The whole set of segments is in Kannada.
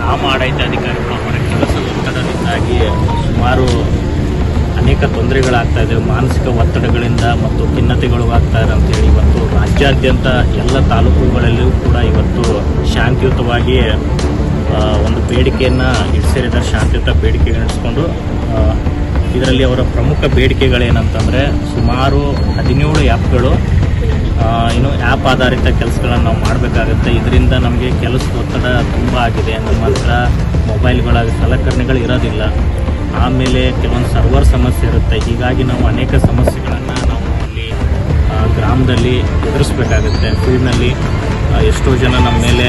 ಗ್ರಾಮ ಆಡಳಿತಾಧಿಕಾರಿಗಳು ಅವರ ಕೆಲಸದ ಒತ್ತಡದಿಂದಾಗಿ ಸುಮಾರು ಅನೇಕ ತೊಂದರೆಗಳಾಗ್ತಾ ಇದೆ. ಮಾನಸಿಕ ಒತ್ತಡಗಳಿಂದ ಮತ್ತು ಖಿನ್ನತೆಗಳು ಆಗ್ತಾ ಇದೆ ಅಂತೇಳಿ ಇವತ್ತು ರಾಜ್ಯಾದ್ಯಂತ ಎಲ್ಲ ತಾಲೂಕುಗಳಲ್ಲೂ ಕೂಡ ಇವತ್ತು ಶಾಂತಿಯುತವಾಗಿ ಒಂದು ಬೇಡಿಕೆಯನ್ನು ಇಡಿಸಿದ್ದಾರೆ. ಶಾಂತಿಯುತ ಬೇಡಿಕೆಗಳನ್ನ ಇಡಿಸ್ಕೊಂಡು ಇದರಲ್ಲಿ ಅವರ ಪ್ರಮುಖ ಬೇಡಿಕೆಗಳೇನಂತಂದರೆ ಸುಮಾರು 17 ಆ್ಯಪ್ಗಳು ಆ್ಯಪ್ ಆಧಾರಿತ ಕೆಲಸಗಳನ್ನು ನಾವು ಮಾಡಬೇಕಾಗುತ್ತೆ. ಇದರಿಂದ ನಮಗೆ ಕೆಲಸದ ಒತ್ತಡ ತುಂಬ ಆಗಿದೆ. ನಮ್ಮ ಹತ್ರ ಮೊಬೈಲ್ಗಳ ಸಲಕರಣೆಗಳು ಇರೋದಿಲ್ಲ. ಆಮೇಲೆ ಕೆಲವೊಂದು ಸರ್ವರ್ ಸಮಸ್ಯೆ ಇರುತ್ತೆ. ಹೀಗಾಗಿ ನಾವು ಅನೇಕ ಸಮಸ್ಯೆಗಳನ್ನು ನಾವು ಅಲ್ಲಿ ಗ್ರಾಮದಲ್ಲಿ ಎದುರಿಸಬೇಕಾಗುತ್ತೆ. ಫೀಲ್ಡ್ನಲ್ಲಿ ಎಷ್ಟೋ ಜನ ನಮ್ಮ ಮೇಲೆ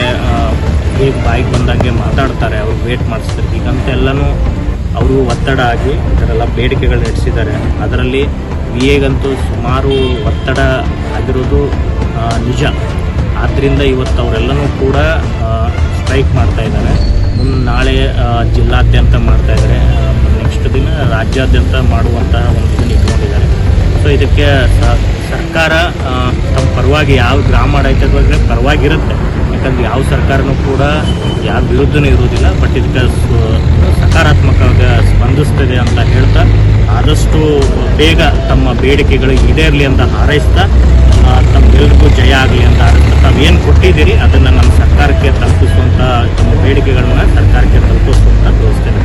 ಹೇಗೆ ಬಾಯಿಗೆ ಬಂದಂಗೆ ಮಾತಾಡ್ತಾರೆ, ಅವ್ರು ವೇಟ್ ಮಾಡಿಸ್ತಾರೆ. ಹೀಗಂತೆಲ್ಲನೂ ಅವರು ಒತ್ತಡ ಆಗಿ ಇದರೆಲ್ಲ ಬೇಡಿಕೆಗಳು ಇಡಿಸಿದ್ದಾರೆ. ಅದರಲ್ಲಿ ವಿಎಗಂತೂ ಸುಮಾರು ಒತ್ತಡ ಆಗಿರೋದು ನಿಜ. ಆದ್ದರಿಂದ ಇವತ್ತು ಅವರೆಲ್ಲನೂ ಕೂಡ ಸ್ಟ್ರೈಕ್ ಮಾಡ್ತಾ ಇದ್ದಾರೆ. ನಾಳೆ ಜಿಲ್ಲಾದ್ಯಂತ ಮಾಡ್ತಾ ಇದ್ದಾರೆ. ನೆಕ್ಸ್ಟ್ ದಿನ ರಾಜ್ಯಾದ್ಯಂತ ಮಾಡುವಂತಹ ಒಂದು ಇದನ್ನು ಇಟ್ಕೊಂಡಿದ್ದಾರೆ. ಸೊ ಇದಕ್ಕೆ ಸರ್ಕಾರ ತಮ್ಮ ಪರವಾಗಿ ಯಾವ ಗ್ರಾಮ ಆಡಳಿತದ ಪರವಾಗಿರುತ್ತೆ. ಯಾಕಂದರೆ ಯಾವ ಸರ್ಕಾರನೂ ಕೂಡ ಯಾವ ವಿರುದ್ಧನೂ ಇರುವುದಿಲ್ಲ. ಬಟ್ ಇದಕ್ಕೆ ಸಕಾರಾತ್ಮಕವಾಗಿ ಸ್ಪಂದಿಸ್ತದೆ ಅಂತ ಹೇಳ್ತಾ ಆದಷ್ಟು ಬೇಗ ತಮ್ಮ ಬೇಡಿಕೆಗಳು ಈಡೇರಲಿ ಅಂತ ಹಾರೈಸ್ತಾ ತಮ್ಮೆಲ್ಲರಿಗೂ ಜಯ ಆಗಲಿ ಅಂತ ಹಾರೈಸ್ತಾ ತಾವೇನು ಕೊಟ್ಟಿದ್ದೀರಿ ಅದನ್ನು ನಮ್ಮ ಸರ್ಕಾರಕ್ಕೆ ತಲುಪಿಸುವಂಥ ತಮ್ಮ ಬೇಡಿಕೆಗಳನ್ನ ಸರ್ಕಾರಕ್ಕೆ ತಲುಪಿಸುವಂಥ ತೋರಿಸ್ತೇನೆ.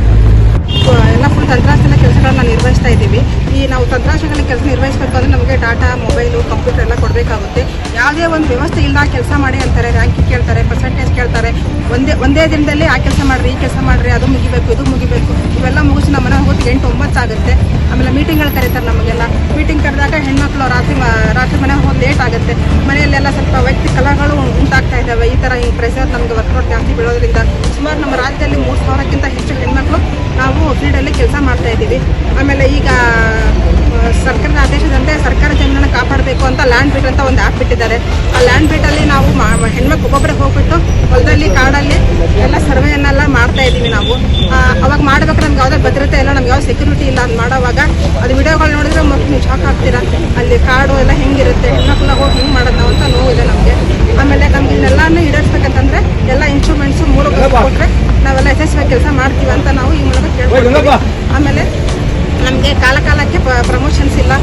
ಎಲ್ಲ ಫುಲ್ ತಂತ್ರಾಂಶದ ಕೆಲಸಗಳನ್ನ ನಿರ್ವಹಿಸ್ತಾ ಇದ್ದೀವಿ. ಈ ನಾವು ತಂತ್ರಾಂಶಗಳ ಕೆಲಸ ನಿರ್ವಹಿಸಬೇಕು ಅಂದರೆ ನಮಗೆ ಡಾಟಾ, ಮೊಬೈಲು, ಕಂಪ್ಯೂಟರ್ ಎಲ್ಲ ಕೊಡಬೇಕಾಗುತ್ತೆ. ಯಾವುದೇ ಒಂದು ವ್ಯವಸ್ಥೆ ಇಲ್ಲ ಕೆಲಸ ಮಾಡಿ ಅಂತಾರೆ, ರ್ಯಾಂಕಿಂಗ್ ಕೇಳ್ತಾರೆ, ಪರ್ಸೆಂಟೇಜ್ ಕೇಳ್ತಾರೆ. ಒಂದೇ ದಿನದಲ್ಲಿ ಆ ಕೆಲಸ ಮಾಡಿರಿ, ಈ ಕೆಲಸ ಮಾಡಿರಿ, ಅದು ಮುಗಿಬೇಕು, ಇದು ಮುಗಿಬೇಕು. ಇವೆಲ್ಲ ಮುಗಿಸಿ ನಮ್ಮ ಮನೆ ಹೋಗೋದು 8-9 ಆಗುತ್ತೆ. ಆಮೇಲೆ ಮೀಟಿಂಗ್ಗಳು ಕರೀತಾರೆ ನಮಗೆಲ್ಲ. ಮೀಟಿಂಗ್ ಕರೆದಾಗ ಹೆಣ್ಮಕ್ಳು ರಾತ್ರಿ ಮನೆ ಹೋಗೋದು ಲೇಟ್ ಆಗುತ್ತೆ. ಮನೆಯಲ್ಲೆಲ್ಲ ಸ್ವಲ್ಪ ವೈಯಕ್ತಿಕ ಕಲಹಗಳು ಉಂಟಾಗ್ತಾ ಇದ್ದಾವೆ. ಈ ಥರ ಪ್ರೆಷರ್ ನಮಗೆ ವರ್ಕ್ಲೋಡ್ ಜಾಸ್ತಿ ಬೀಳೋದ್ರಿಂದ ಸುಮಾರು ನಮ್ಮ ರಾಜ್ಯದಲ್ಲಿ 3,000ಕ್ಕಿಂತ ಹೆಚ್ಚು ಹೆಣ್ಮಕ್ಳು ನಾವು ಫೀಲ್ಡಲ್ಲಿ ಕೆಲಸ ಮಾಡ್ತಾ ಇದ್ದೀವಿ. ಆಮೇಲೆ ಈಗ ಸರ್ಕಾರದ ಆದೇಶದಂತೆ ಸರ್ಕಾರ ಜಮೀನನ್ನು ಕಾಪಾಡಬೇಕು ಅಂತ ಲ್ಯಾಂಡ್ ಬೀಟ್ ಅಂತ ಒಂದು ಆ್ಯಪ್ ಬಿಟ್ಟಿದ್ದಾರೆ. ಆ ಲ್ಯಾಂಡ್ ಬೀಟಲ್ಲಿ ನಾವು ಹೆಣ್ಮಕ್ಳು ಒಬ್ಬೊಬ್ಬರೇ ಹೋಗ್ಬಿಟ್ಟು ಹೊಲದಲ್ಲಿ, ಕಾಡಲ್ಲಿ ಎಲ್ಲ ಸರ್ವೆಯನ್ನೆಲ್ಲ ಮಾಡ್ತಾ ಇದ್ದೀವಿ ನಾವು. ಅವಾಗ ಮಾಡಬೇಕಾದ್ರೆ ನಮ್ಗೆ ಯಾವುದೇ ಭದ್ರತೆ ಇಲ್ಲ, ನಮ್ಗೆ ಯಾವ ಸೆಕ್ಯೂರಿಟಿ ಇಲ್ಲ ಅಂತ ಮಾಡೋವಾಗ ಅದು ವಿಡಿಯೋಗಳು ನೋಡಿದ್ರೆ ನೀವು ಶಾಕ್ ಆಗ್ತೀರಾ. ಅಲ್ಲಿ ಕಾಡು ಎಲ್ಲ ಹೆಂಗಿರುತ್ತೆ, ಹೆಣ್ಮಕ್ಳನ್ನ ಹೋಗಿ ಹೆಂಗೆ ಮಾಡೋದು ನಾವು ಅಂತ ನೋವಿದೆ ನಮಗೆ. ಆಮೇಲೆ ನಮ್ಗೆ ಇದನ್ನೆಲ್ಲನೂ ಈಡೇರಿಸ್ಬೇಕಂತಂದರೆ ಎಲ್ಲ ಇನ್ಸ್ಟ್ರೂಮೆಂಟ್ಸು 3 ಕೊಟ್ಟರೆ ನಾವೆಲ್ಲ ಯಶಸ್ವಿಯಾಗಿ ಕೆಲಸ ಮಾಡ್ತೀವಿ ಅಂತ ನಾವು ಈ ಮೂಲಕ ಕೇಳ್ಕೊಳ್ತೀವಿ. ಆಮೇಲೆ ನಮಗೆ ಕಾಲಕ್ಕೆ ಪ್ರಮೋಷನ್ಸ್ ಇಲ್ಲ,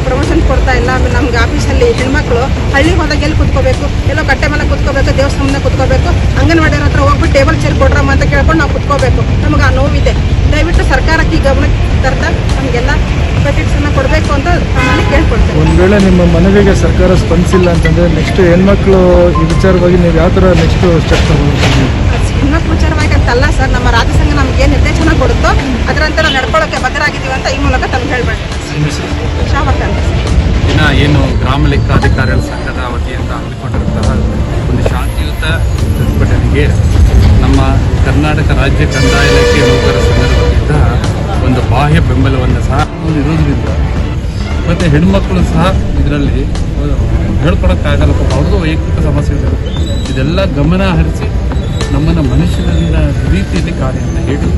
ಪ್ರಮೋಷನ್ ಕೊಡ್ತಾ ಇಲ್ಲ. ಆಮೇಲೆ ನಮ್ಗೆ ಆಫೀಸಲ್ಲಿ ಹೆಣ್ಮಕ್ಳು ಹಳ್ಳಿಗೆ ಹೋದಾಗ ಎಲ್ಲಿ ಕುತ್ಕೋಬೇಕು, ಎಲ್ಲೋ ಕಟ್ಟೆ ಮೇಲೆ ಕುತ್ಕೋಬೇಕು, ದೇವಸ್ಥಾನ ಮುಂದೆ ಕುತ್ಕೋಬೇಕು, ಅಂಗನವಾಡಿ ಹತ್ರ ಹೋಗ್ಬಿಟ್ಟು ಟೇಬಲ್ ಚೇರ್ ಕೊಡ್ರಮ್ಮ ಅಂತ ಕೇಳ್ಕೊಂಡು ನಾವು ಕುತ್ಕೋಬೇಕು. ನಮ್ಗೆ ಆ ನೋವಿದೆ. ದಯವಿಟ್ಟು ಸರ್ಕಾರಕ್ಕೆ ಈ ಗಮನಕ್ಕೆ ತರ್ತಾ ನಮಗೆಲ್ಲ ಬೆನಿಫಿಟ್ಸನ್ನು ಕೊಡಬೇಕು ಅಂತ ನಮ್ಮಲ್ಲಿ ಕೇಳ್ಕೊಳ್ತೇವೆ. ಒಂದು ವೇಳೆ ನಿಮ್ಮ ಮನವಿಗೆ ಸರ್ಕಾರ ಸ್ಪಂದಿಸಿಲ್ಲ ಅಂತಂದರೆ ನೆಕ್ಸ್ಟ್ ಹೆಣ್ಮಕ್ಳು ಈ ವಿಚಾರವಾಗಿ ನೀವು ಯಾವ ಥರ ನೆಕ್ಸ್ಟ್ ಸ್ಟೆಪ್ ತಗೊಳ್ತೀವಿ? ಹೆಣ್ಮಕ್ಳು ವಿಚಾರವಾಗಿ ಅಂತಲ್ಲ ಸರ್, ನಮ್ಮ ರಾಜ್ಯ ಸಂಘ ನಮ್ಗೆ ಏನು ನಿರ್ದೇಶನ ಕೊಡುತ್ತೋ ಅದರಂತೆ ನಾವು ನಡ್ಕೊಳ್ಳೋಕ್ಕೆ ಬದ್ಧರಾಗಿದ್ದೀವಿ ಅಂತ ಈ ಮೂಲಕ ತಮ್ಗೆ ಹೇಳ್ಬೇಡಿ. ಶಾವಕ ಅಂತ ಏನು ಗ್ರಾಮ ಲೆಕ್ಕಾಧಿಕಾರಿಗಳ ಸಂಘದ ವತಿಯಿಂದ ಹಮ್ಮಿಕೊಂಡಿರುವಂತಹ ಒಂದು ಶಾಂತಿಯುತ ಪ್ರತಿಭಟನೆಗೆ ನಮ್ಮ ಕರ್ನಾಟಕ ರಾಜ್ಯ ಕಂದಾಯ ಇಲಾಖೆ ನೌಕರರ ಸಂಘದ ವತಿಯಿಂದ ಒಂದು ಬಾಹ್ಯ ಬೆಂಬಲವನ್ನು ಸಹ ಇರೋದ್ರಿಂದ ಮತ್ತು ಹೆಣ್ಮಕ್ಳು ಸಹ ಇದರಲ್ಲಿ ಹೇಳ್ಕೊಳಕ್ಕಾಗಲ್ಲಪ್ಪ, ಅವ್ರದ್ದು ವೈಯಕ್ತಿಕ ಸಮಸ್ಯೆಗಳಿರುತ್ತೆ. ಇದೆಲ್ಲ ಗಮನ ಹರಿಸಿ ನಮ್ಮನ್ನು ಮನುಷ್ಯನ ರೀತಿಯಲ್ಲಿ ಕಾರ್ಯವನ್ನು ಹೇಳಿ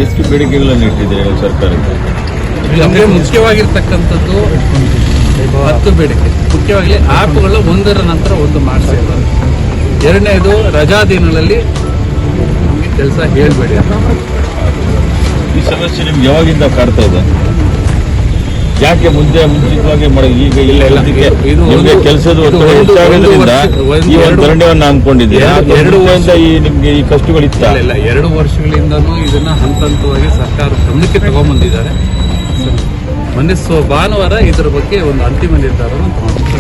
ಎಷ್ಟು ಬೇಡಿಕೆಗಳನ್ನು ಇಟ್ಟಿದ್ದೀರಿ ಸರ್ಕಾರಕ್ಕೆ? ನಮಗೆ ಮುಖ್ಯವಾಗಿರ್ತಕ್ಕಂಥದ್ದು 10 ಬೇಡಿಕೆ. ಮುಖ್ಯವಾಗಿ ಆ್ಯಪ್ಗಳು ಒಂದರ ನಂತರ ಒಂದು ಮಾಡಿಸಿದ್ದಾರೆ. ಎರಡನೇದು ರಜಾ ದಿನಗಳಲ್ಲಿ ನಮಗೆ ಕೆಲಸ ಹೇಳಬೇಡಿ. ಈ ಸಮಸ್ಯೆ ನಿಮ್ಗೆ ಯಾವಾಗಿಂದ ಕಾಡ್ತಾ ಇದೆ? ಯಾಕೆ ಮುಂಚಿತವಾಗಿ ಈಗ ಇಲ್ಲ ಕೆಲಸದ ಈ ಒಂದು ಧರಣಿಯನ್ನು ಅಂದ್ಕೊಂಡಿದ್ದೀರಾ? 2 ವರ್ಷ ನಿಮ್ಗೆ ಈ ಕಷ್ಟಗಳಿತ್ತ? ಇಲ್ಲ, 2 ವರ್ಷಗಳಿಂದನೂ ಇದನ್ನ ಹಂತವಾಗಿ ಸರ್ಕಾರ ಗಮನಕ್ಕೆ ತಗೊಂಡ್ಬಂದಿದ್ದಾರೆ. ಮೊನ್ನೆ ಭಾನುವಾರ ಇದರ ಬಗ್ಗೆ ಒಂದು ಅಂತಿಮ ನಿರ್ಧಾರವನ್ನು ತಗೊಂಡಿದ್ದಾರೆ.